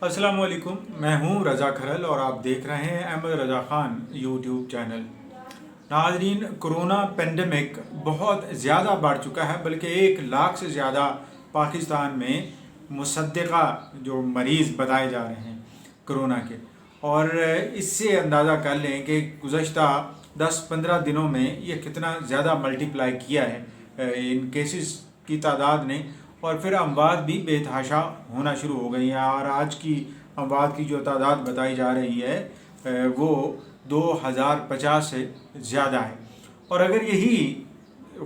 अस्सलाम वालेकुम, मैं हूं रज़ा खरल और आप देख रहे हैं अहमद रज़ा ख़ान यूट्यूब चैनल। नाज़रीन, कोरोना पेंडेमिक बहुत ज़्यादा बढ़ चुका है, बल्कि 1 लाख से ज़्यादा पाकिस्तान में मुसद्दिक़ा जो मरीज़ बताए जा रहे हैं कोरोना के। और इससे अंदाज़ा कर लें कि गुज़श्ता 10-15 दिनों में ये कितना ज़्यादा मल्टीप्लाई किया है इन केसेस की तादाद ने। और फिर अमवात भी बेतहाशा होना शुरू हो गई हैं और आज की अमवात की जो तादाद बताई जा रही है वो 2050 से ज़्यादा है। और अगर यही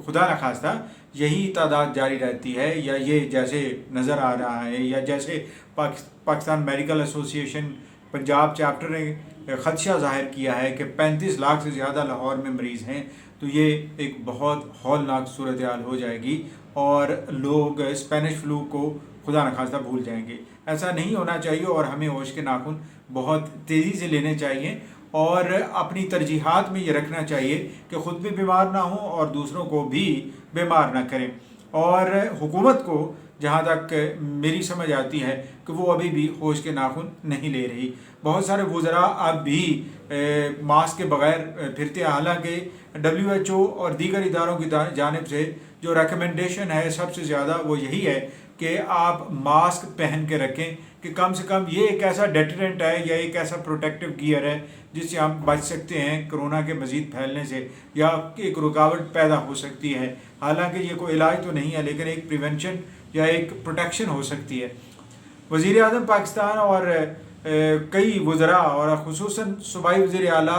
खुदा न खास्ता यही तादाद जारी रहती है या ये जैसे नज़र आ रहा है या जैसे Pakistan medical association Punjab chapter ने ख़दशा ज़ाहिर किया है कि 35 लाख से ज़्यादा लाहौर में मरीज़ हैं, तो ये एक बहुत हौलनाक सूरत हाल हो जाएगी और लोग स्पेनिश फ्लू को खुदा न खास्ता भूल जाएंगे। ऐसा नहीं होना चाहिए और हमें होश के नाखून बहुत तेज़ी से लेने चाहिए और अपनी तरजीहात में ये रखना चाहिए कि ख़ुद भी बीमार ना हो और दूसरों को भी बीमार ना करें। और हुकूमत को जहाँ तक मेरी समझ आती है कि वो अभी भी होश के नाखून नहीं ले रही। बहुत सारे वज़रा अब भी मास्क के बग़ैर फिरते हैं, हालांकि WHO और दीगर इदारों की जानिब से जो रिकमेंडेशन है सबसे ज़्यादा वो यही है कि आप मास्क पहन के रखें कि कम से कम ये एक ऐसा डेटरेंट है या एक ऐसा प्रोटेक्टिव गियर है जिससे हम बच सकते हैं कोरोना के मज़ीद फैलने से या एक रुकावट पैदा हो सकती है। हालांकि ये कोई इलाज तो नहीं है, लेकिन एक प्रिवेंशन या एक प्रोटेक्शन हो सकती है। वज़ीर आज़म पाकिस्तान और कई वज़रा और ख़ुसूसन सूबाई वज़ीर आला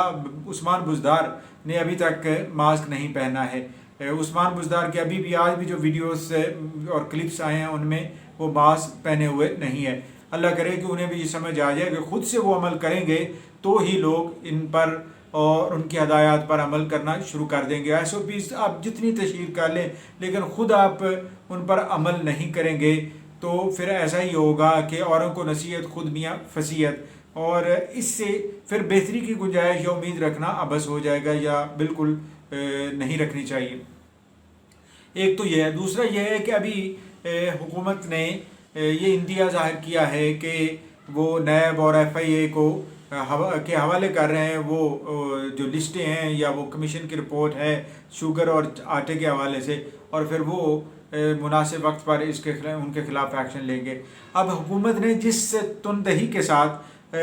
उस्मान बुज़दार ने अभी तक मास्क नहीं पहना है। उस्मान बुज़दार के अभी भी आज भी जो वीडियोस और क्लिप्स आए हैं उनमें वो मास्क पहने हुए नहीं है। अल्लाह करे कि उन्हें भी ये समझ आ जाए कि ख़ुद से वो अमल करेंगे तो ही लोग इन पर और उनकी हदायत पर अमल करना शुरू कर देंगे। SOPs आप जितनी तशहीर कर लें, लेकिन ख़ुद आप उन पर अमल नहीं करेंगे तो फिर ऐसा ही होगा कि औरों को नसीहत खुद मियाँ फसीयत, और इससे फिर बेहतरी की गुंजाइश या उम्मीद रखना अबस हो जाएगा या बिल्कुल नहीं रखनी चाहिए। एक तो यह है। दूसरा यह है कि अभी हुकूमत ने ये इंदिया ज़ाहिर किया है कि वो नैब और FIA को के हवाले कर रहे हैं वो जो लिस्टें हैं या वो कमीशन की रिपोर्ट है शुगर और आटे के हवाले से, और फिर वो मुनासिब वक्त पर उनके खिलाफ एक्शन लेंगे। अब हुकूमत ने जिस तुनदही के साथ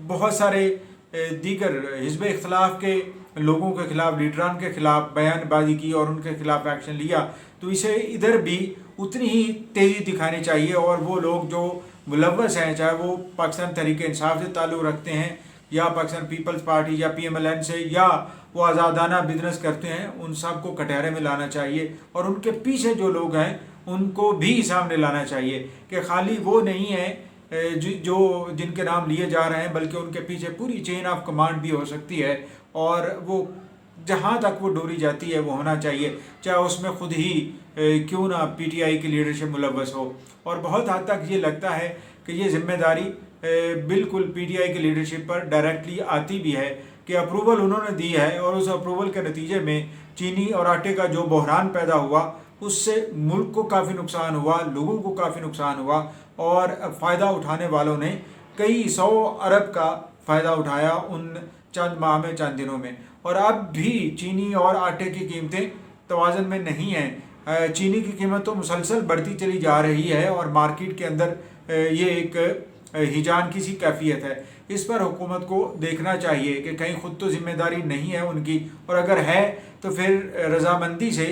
बहुत सारे दीगर हिज़्ब इख्तिलाफ के लोगों के खिलाफ, लीडरान के खिलाफ बयानबाजी की और उनके खिलाफ एक्शन लिया, तो इसे इधर भी उतनी ही तेज़ी दिखानी चाहिए। और वो लोग जो मुलव्वस हैं, चाहे वो पाकिस्तान तहरीक इंसाफ से ताल्लुक़ रखते हैं या पाकिस्तान पीपल्स पार्टी या PMLN से, या वो आज़ादाना बिजनेस करते हैं, उन सब को कटहरे में लाना चाहिए और उनके पीछे जो लोग हैं उनको भी सामने लाना चाहिए कि खाली वो नहीं है जो जिनके नाम लिए जा रहे हैं, बल्कि उनके पीछे पूरी चेन ऑफ कमांड भी हो सकती है और वो जहाँ तक वो डोरी जाती है वो होना चाहिए, चाहे उसमें खुद ही क्यों ना PTI की लीडरशिप मुलव्वस हो। और बहुत हद तक ये लगता है कि ये जिम्मेदारी बिल्कुल PTI की लीडरशिप पर डायरेक्टली आती भी है कि अप्रूवल उन्होंने दी है और उस अप्रूवल के नतीजे में चीनी और आटे का जो बहरान पैदा हुआ उससे मुल्क को काफ़ी नुकसान हुआ, लोगों को काफ़ी नुकसान हुआ और फ़ायदा उठाने वालों ने कई 100 अरब का फ़ायदा उठाया उन चंद माह में, चंद दिनों में। और अब भी चीनी और आटे की कीमतें तवाज़न में नहीं हैं। चीनी की कीमत तो मुसलसल बढ़ती चली जा रही है और मार्केट के अंदर ये एक हिजान की सी कैफियत है। इस पर हुकूमत को देखना चाहिए कि कहीं खुद तो जिम्मेदारी नहीं है उनकी, और अगर है तो फिर रजामंदी से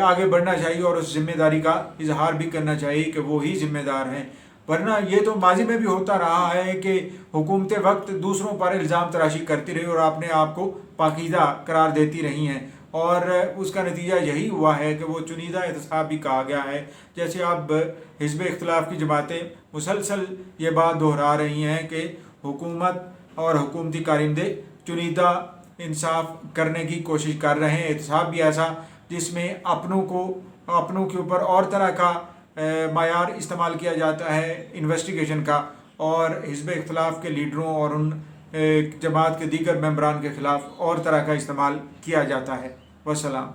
आगे बढ़ना चाहिए और उस जिम्मेदारी का इजहार भी करना चाहिए कि वो ही जिम्मेदार हैं। वरना ये तो माजी में भी होता रहा है कि हुकूमतें वक्त दूसरों पर इल्ज़ाम तराशी करती रही और अपने आप को पाकीज़ा करार देती रही हैं, और उसका नतीजा यही हुआ है कि वो चुनीदा एहतसाब भी कहा गया है। जैसे अब हिज़्ब इख्तिलाफ की जमातें मुसलसल ये बात दोहरा रही हैं कि हुकूमत और हुकूमती कारिंदे चुनीदा इंसाफ करने की कोशिश कर रहे हैं, एहतसाब भी ऐसा जिसमें अपनों के ऊपर और तरह का मायार इस्तेमाल किया जाता है इन्वेस्टिगेशन का, और हिज़्ब इख्तिलाफ के लीडरों और उन जमात के दीगर मेंबरान के ख़िलाफ़ और तरह का इस्तेमाल किया जाता है। वस्सलाम।